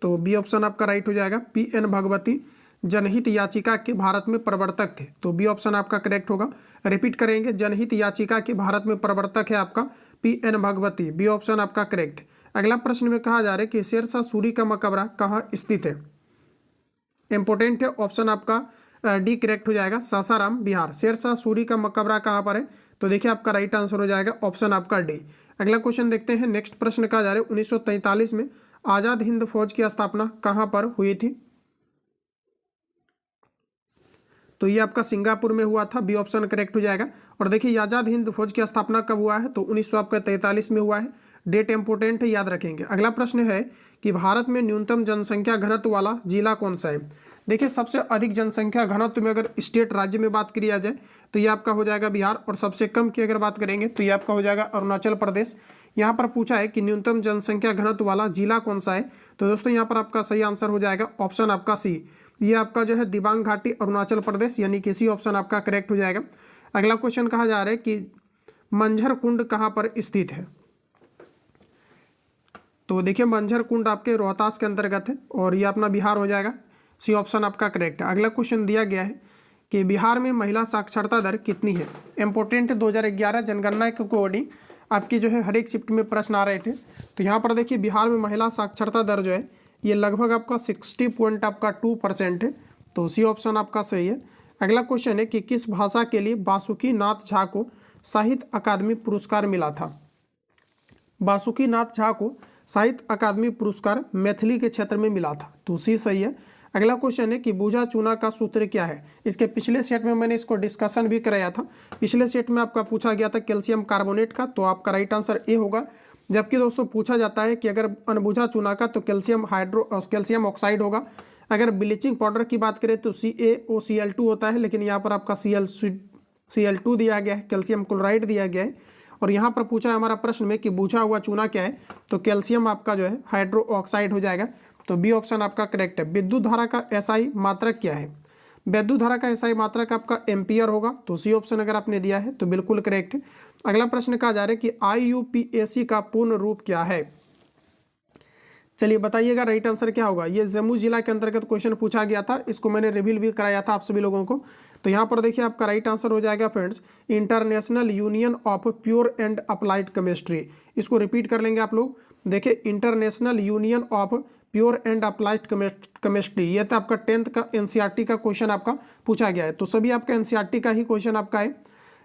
Speaker 1: तो बी ऑप्शन आपका राइट हो जाएगा, पी.एन. भगवती जनहित याचिका के भारत में प्रवर्तक थे, तो बी ऑप्शन आपका करेक्ट होगा। रिपीट करेंगे, जनहित याचिका के भारत में प्रवर्तक है आपका पी.एन. भगवती, बी ऑप्शन आपका करेक्ट। अगला प्रश्न में कहा जा रहा है कि शेरशाह सूरी का मकबरा कहाँ स्थित है, इंपोर्टेंट है, ऑप्शन आपका डी करेक्ट हो जाएगा, सासाराम बिहार। शेरशाह सूरी का मकबरा कहाँ पर है, तो देखिए आपका राइट आंसर हो जाएगा ऑप्शन आपका डी। अगला क्वेश्चन देखते हैं। नेक्स्ट प्रश्न कहा जा रहा है 1943 में आज़ाद हिंद फौज की स्थापना कहाँ पर हुई थी, तो ये आपका सिंगापुर में हुआ था, बी ऑप्शन करेक्ट हो जाएगा। और देखिए आज़ाद हिंद फौज की स्थापना कब हुआ है, तो 1943 में हुआ है, डेट इंपोर्टेंट है, याद रखेंगे। अगला प्रश्न है कि भारत में न्यूनतम जनसंख्या घनत्व वाला जिला कौन सा है, देखिए सबसे अधिक जनसंख्या घनत्व में अगर स्टेट राज्य में बात किया जाए तो ये आपका हो जाएगा बिहार, और सबसे कम की अगर बात करेंगे तो ये आपका हो जाएगा अरुणाचल प्रदेश। यहाँ पर पूछा है कि न्यूनतम जनसंख्या घनत्व वाला जिला कौन सा है, तो दोस्तों यहाँ पर आपका सही आंसर हो जाएगा ऑप्शन आपका सी, ये आपका जो है दिबांग घाटी अरुणाचल प्रदेश, यानी कि सी ऑप्शन आपका करेक्ट हो जाएगा। अगला क्वेश्चन कहा जा रहा है कि मंझर कुंड कहाँ पर स्थित है, तो देखिए मंझर कुंड आपके रोहतास के अंतर्गत है और ये अपना बिहार हो जाएगा, सी ऑप्शन आपका करेक्ट है। अगला क्वेश्चन दिया गया है कि बिहार में महिला साक्षरता दर कितनी है। इंपॉर्टेंट 2011 जनगणना के अकॉर्डिंग आपकी जो है हर एक शिफ्ट में प्रश्न आ रहे थे। तो यहाँ पर देखिए बिहार में महिला साक्षरता दर जो है ये लगभग आपका 60.2% है, तो सी ऑप्शन आपका सही है। अगला क्वेश्चन है कि किस भाषा के लिए वासुकी नाथ झा को साहित्य अकादमी पुरस्कार मिला था। वासुकी नाथ झा को साहित्य अकादमी पुरस्कार मैथिली के क्षेत्र में मिला था, तो सी सही है। अगला क्वेश्चन है कि बूझा चूना का सूत्र क्या है। इसके पिछले सेट में मैंने इसको डिस्कशन भी कराया था। पिछले सेट में आपका पूछा गया था कैल्शियम कार्बोनेट का, तो आपका राइट आंसर ए होगा। जबकि दोस्तों पूछा जाता है कि अगर अनबुझा चूना का तो कैल्शियम ऑक्साइड होगा। अगर ब्लीचिंग पाउडर की बात करें तो CaOCl2 होता है, लेकिन यहाँ पर आपका Cl2 दिया गया है, कैल्शियम क्लोराइड दिया गया है। और यहाँ पर पूछा है हमारा प्रश्न में कि बुझा हुआ चूना क्या है, तो कैल्शियम आपका जो है हाइड्रो ऑक्साइड हो जाएगा, तो बी ऑप्शन आपका करेक्ट है। विद्युत धारा का SI मात्रक क्या है। विद्युत धारा का SI मात्रक आपका एम्पियर होगा, तो सी ऑप्शन अगर आपने दिया है तो बिल्कुल करेक्ट है। अगला प्रश्न कहा जा रहा है कि IUPAC का पूर्ण रूप क्या है। चलिए बताइएगा राइट आंसर क्या होगा। ये जम्मू जिला के अंतर्गत क्वेश्चन पूछा गया था, इसको मैंने रिवील भी कराया था आप सभी लोगों को। तो यहाँ पर देखिए आपका राइट आंसर हो जाएगा friends international union of pure and applied chemistry. इसको रिपीट कर लेंगे आप लोग। देखिए international union of pure and applied chemistry, ये तो आपका 10th का NCERT का क्वेश्चन आपका पूछा गया है, तो सभी आपका NCERT का ही क्वेश्चन आपका है।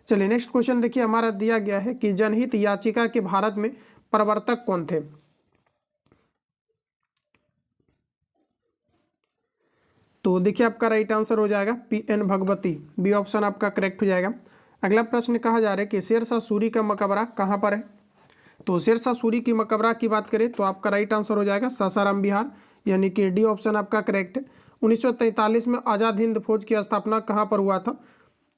Speaker 1: चलिए नेक्स्ट क्वेश्चन देखिए हमारा दिया गया है कि जनहित याचिका के भारत में प्रवर्तक कौन थे। तो देखिए आपका राइट आंसर हो जाएगा PN भगवती, बी ऑप्शन आपका करेक्ट हो जाएगा। अगला प्रश्न कहा जा रहा है कि शेरशाह सूरी का मकबरा कहाँ पर है। तो शेरशाह सूरी की मकबरा की बात करें तो आपका राइट आंसर हो जाएगा सासाराम बिहार, यानी कि डी ऑप्शन आपका करेक्ट है। 1943 में आज़ाद हिंद फौज की स्थापना कहाँ पर हुआ था,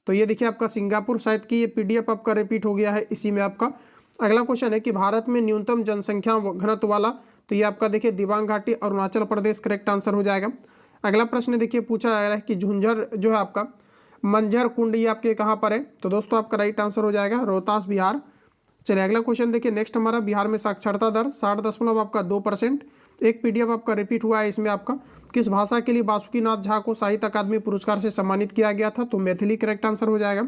Speaker 1: तो ये देखिए आपका सिंगापुर, शायद कि ये PDF आपका रिपीट हो गया है इसी में आपका। अगला क्वेश्चन है कि भारत में न्यूनतम जनसंख्या घनत्व वाला, तो ये आपका देखिए दिबांग घाटी अरुणाचल प्रदेश करेक्ट आंसर हो जाएगा। अगला प्रश्न देखिए पूछा जा रहा है कि झुंझर जो है आपका मंझर कुंड ये आपके कहाँ पर है, तो दोस्तों आपका राइट आंसर हो जाएगा रोहतास बिहार। चलिए अगला क्वेश्चन देखिए नेक्स्ट हमारा बिहार में साक्षरता दर 60.2%। एक PDF आपका रिपीट हुआ है इसमें आपका किस भाषा के लिए वासुकी नाथ झा को साहित्य अकादमी पुरस्कार से सम्मानित किया गया था, तो मैथिली करेक्ट आंसर हो जाएगा।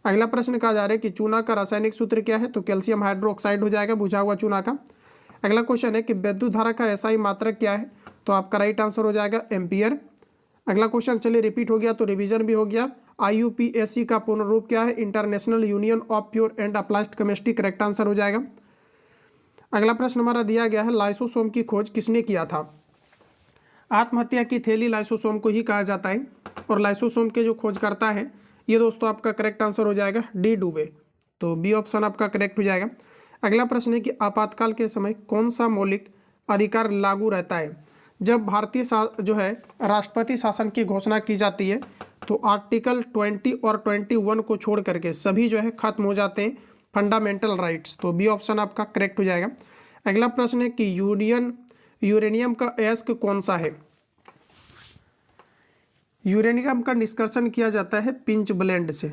Speaker 1: अगला प्रश्न कहा जा रहा है कि चूना का रासायनिक सूत्र क्या है, तो कैल्शियम हाइड्रोक्साइड हो जाएगा बुझा हुआ चूना का। अगला क्वेश्चन है कि विद्युत धारा का SI मात्रक क्या है, तो आपका राइट आंसर हो जाएगा एम्पियर। अगला क्वेश्चन चलिए रिपीट हो गया तो रिवीजन भी हो गया। IUPAC का पूर्ण रूप क्या है, international union of pure and applied chemistry correct answer हो जाएगा। अगला प्रश्न हमारा दिया गया है लाइसोसोम की खोज किसने किया था। आत्महत्या की थैली लाइसोसोम को ही कहा जाता है, और लाइसोसोम के जो खोज करता है ये दोस्तों आपका करेक्ट आंसर हो जाएगा डी डुबे, तो बी ऑप्शन आपका करेक्ट हो जाएगा। अगला प्रश्न है कि आपातकाल के समय कौन सा मौलिक अधिकार लागू रहता है। जब भारतीय जो है राष्ट्रपति शासन की घोषणा की जाती है तो आर्टिकल 20 और 21 को छोड़ करके सभी जो है खत्म हो जाते हैं फंडामेंटल राइट्स, तो बी ऑप्शन आपका करेक्ट हो जाएगा। अगला प्रश्न है कि यूरेनियम का अयस्क कौन सा है। यूरेनियम का निष्कर्षण किया जाता है पिंच ब्लेंड से,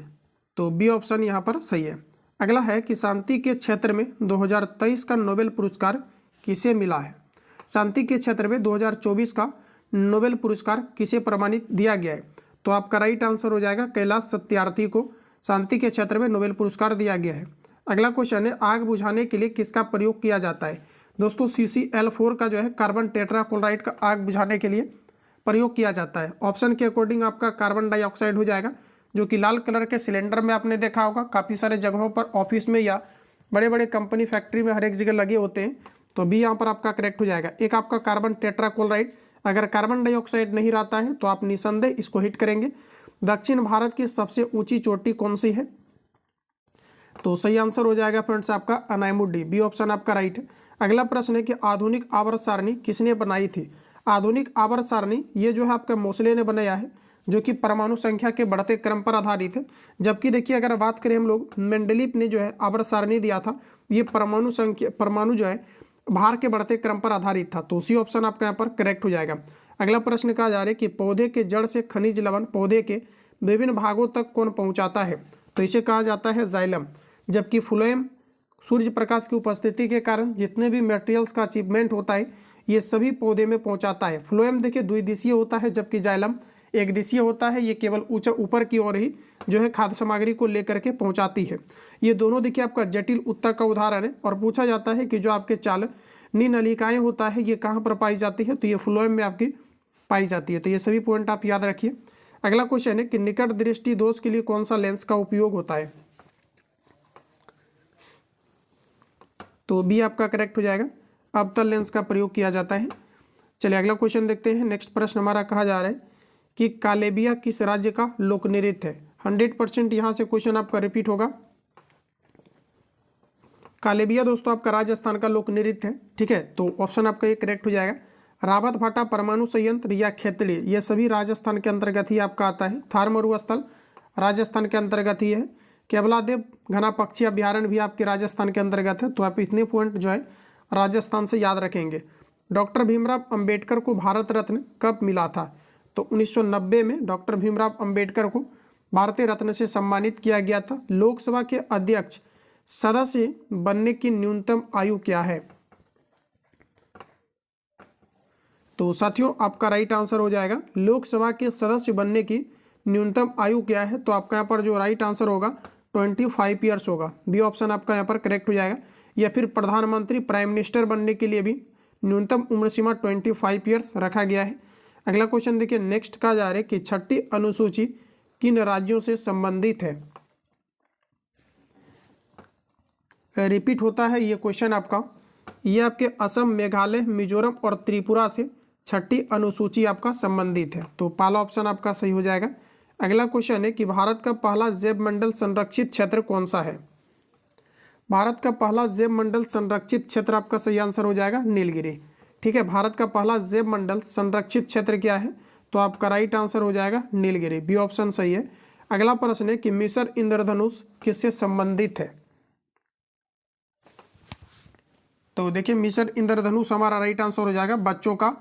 Speaker 1: तो बी ऑप्शन यहाँ पर सही है। अगला है कि शांति के क्षेत्र में 2023 का नोबेल पुरस्कार किसे मिला है। शांति के क्षेत्र में 2024 का नोबेल पुरस्कार किसे प्रमाणित दिया गया है, तो आपका राइट आंसर हो जाएगा कैलाश सत्यार्थी को शांति के क्षेत्र में नोबेल पुरस्कार दिया गया है। अगला क्वेश्चन है आग बुझाने के लिए किसका प्रयोग किया जाता है। दोस्तों CCl4 का जो है कार्बन टेट्राक्लोराइड का आग बुझाने के लिए प्रयोग किया जाता है। ऑप्शन के अकॉर्डिंग आपका कार्बन डाइऑक्साइड हो जाएगा, जो कि लाल कलर के सिलेंडर में आपने देखा होगा काफ़ी सारे जगहों पर ऑफिस में या बड़े बड़े कंपनी फैक्ट्री में हर एक जगह लगे होते हैं, तो बी यहाँ पर आपका करेक्ट हो जाएगा। एक आपका कार्बन टेट्राक्लोराइड, अगर कार्बन डाइऑक्साइड नहीं रहता है तो आप निसंदेह इसको हिट करेंगे। दक्षिण भारत की सबसे ऊंची चोटी कौन सी है, तो सही आंसर हो जाएगा फ्रेंड्स आपका अनायमुडी, बी ऑप्शन आपका राइट है। अगला प्रश्न है कि आधुनिक आवर्त सारणी किसने बनाई थी। आधुनिक आवर्त सारणी ये जो है आपका मोसले ने बनाया है, जो कि परमाणु संख्या के बढ़ते क्रम पर आधारित है। जबकि देखिए अगर बात करें हम लोग, मेंडलीफ ने जो है आवर्त सारणी दिया था, ये परमाणु जो है भार के बढ़ते क्रम पर आधारित था। तो उसी ऑप्शन आपका यहाँ पर करेक्ट हो जाएगा। अगला प्रश्न कहा जा रहा है कि पौधे के जड़ से खनिज लवण पौधे के विभिन्न भागों तक कौन पहुंचाता है? तो इसे कहा जाता है जाइलम। जबकि फ्लोएम सूर्य प्रकाश की उपस्थिति के कारण जितने भी मटेरियल्स का अचीवमेंट होता है ये सभी पौधे में पहुंचाता है। फ्लोएम देखिए द्विदिशीय होता है, जबकि जाइलम एक दिशीय होता है। ये केवल ऊपर की ओर ही जो है खाद्य सामग्री को लेकर के पहुंचाती है। ये दोनों देखिए आपका जटिल उत्तक का उदाहरण है। और पूछा जाता है कि जो आपके चाल नलिकाएं होता है ये कहाँ पर पाई जाती है? तो ये फ्लोएम में आपकी पाई जाती है। तो ये सभी पॉइंट आप याद रखिए। अगला क्वेश्चन है कि निकट दृष्टि दोष के लिए कौन सा लेंस का उपयोग होता है? तो बी आपका करेक्ट हो जाएगा, अवतल लेंस का प्रयोग किया जाता है। चलिए अगला क्वेश्चन देखते हैं। नेक्स्ट प्रश्न हमारा कहा जा रहा है कि कालेबिया किस राज्य का लोक नृत्य है? 100% यहाँ से क्वेश्चन आपका रिपीट होगा। कालेबिया दोस्तों आपका राजस्थान का लोक नृत्य है। ठीक है, तो ऑप्शन आपका ये करेक्ट हो जाएगा। रावत भाटा परमाणु संयंत्र या खेतड़ी ये सभी राजस्थान के अंतर्गत ही आपका आता है। थार मरुस्थल राजस्थान के अंतर्गत ही है। केवलादेव घना पक्षी अभ्यारण्य भी आपके राजस्थान के अंतर्गत है। तो आप इतने पॉइंट जो है राजस्थान से याद रखेंगे। डॉक्टर भीमराव अंबेडकर को भारत रत्न कब मिला था? तो 1990 में डॉक्टर भीमराव अंबेडकर को भारतीय रत्न से सम्मानित किया गया था। लोकसभा के अध्यक्ष सदस्य बनने की न्यूनतम आयु क्या है? तो साथियों आपका राइट आंसर हो जाएगा लोकसभा के सदस्य बनने की न्यूनतम आयु क्या है? तो आपका यहाँ पर जो राइट आंसर होगा 25 ईयर्स होगा। बी ऑप्शन आपका यहाँ पर करेक्ट हो जाएगा। या फिर प्रधानमंत्री प्राइम मिनिस्टर बनने के लिए भी न्यूनतम उम्र सीमा 25 ईयर्स रखा गया है। अगला क्वेश्चन देखिए। नेक्स्ट कहा जा रहा है कि 6ठी अनुसूची किन राज्यों से संबंधित है? रिपीट होता है ये क्वेश्चन आपका। ये आपके असम, मेघालय, मिजोरम और त्रिपुरा से 6ठी अनुसूची आपका संबंधित है। तो पहला ऑप्शन आपका सही हो जाएगा। अगला क्वेश्चन है कि भारत का पहला जैव मंडल संरक्षित क्षेत्र कौन सा है? भारत का पहला जैव मंडल संरक्षित क्षेत्र आपका सही आंसर हो जाएगा नीलगिरी। ठीक है, भारत का पहला जैव मंडल संरक्षित क्षेत्र क्या है? तो आपका राइट आंसर हो जाएगा नीलगिरी। बी ऑप्शन सही है। अगला प्रश्न है कि मिशन इंद्रधनुष किससे संबंधित है? तो देखिए मिशन इंद्रधनुष हमारा राइट आंसर हो जाएगा बच्चों का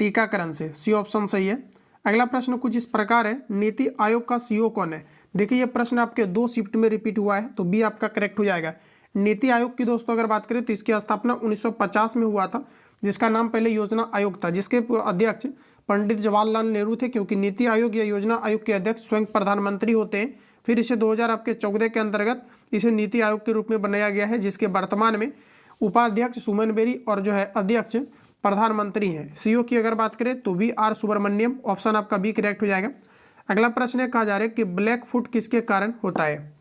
Speaker 1: टीकाकरण से। सी ऑप्शन सही है। अगला प्रश्न कुछ इस प्रकार है, नीति आयोग का सीईओ कौन है? देखिए ये प्रश्न आपके 2 शिफ्ट में रिपीट हुआ है। तो बी आपका करेक्ट हो जाएगा। नीति आयोग की दोस्तों अगर बात करें तो इसकी स्थापना 1950 में हुआ था, जिसका नाम पहले योजना आयोग था, जिसके अध्यक्ष पंडित जवाहरलाल नेहरू थे। क्योंकि नीति आयोग या योजना आयोग के अध्यक्ष स्वयं प्रधानमंत्री होते हैं। फिर इसे 2014 के अंतर्गत इसे नीति आयोग के रूप में बनाया गया है, जिसके वर्तमान में उपाध्यक्ष सुमन बेरी और जो है अध्यक्ष प्रधानमंत्री हैं। सीईओ की अगर बात करें तो वी आर सुब्रमण्यम। ऑप्शन आपका बी करेक्ट हो जाएगा। अगला प्रश्न है, कहा जा रहा है कि ब्लैक फुट किसके कारण होता है?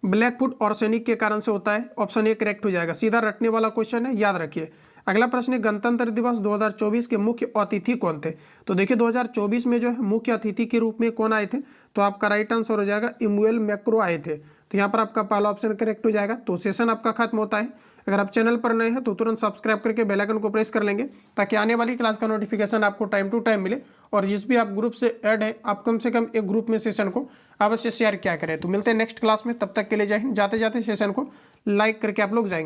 Speaker 1: ब्लैक फुट ऑर्सेनिक के कारण से होता है। ऑप्शन ए करेक्ट हो जाएगा। सीधा रटने वाला क्वेश्चन है, याद रखिए। अगला प्रश्न है, गणतंत्र दिवस 2024 के मुख्य अतिथि कौन थे? तो देखिए 2024 में जो है मुख्य अतिथि के रूप में कौन आए थे? तो आपका राइट आंसर हो जाएगा इमैनुअल मैक्रो आए थे। तो यहाँ पर आपका पहला ऑप्शन करेक्ट हो जाएगा। तो सेशन आपका खत्म होता है। अगर आप चैनल पर नए हैं तो तुरंत सब्सक्राइब करके बेल आइकन को प्रेस कर लेंगे, ताकि आने वाली क्लास का नोटिफिकेशन आपको टाइम टू टाइम मिले। और जिस भी आप ग्रुप से ऐड है, आप कम से कम एक ग्रुप में सेशन को अवश्य शेयर किया करें। तो मिलते हैं नेक्स्ट क्लास में, तब तक के लिए जय हिंद। जाते जाते सेशन को लाइक करके आप लोग जाएंगे।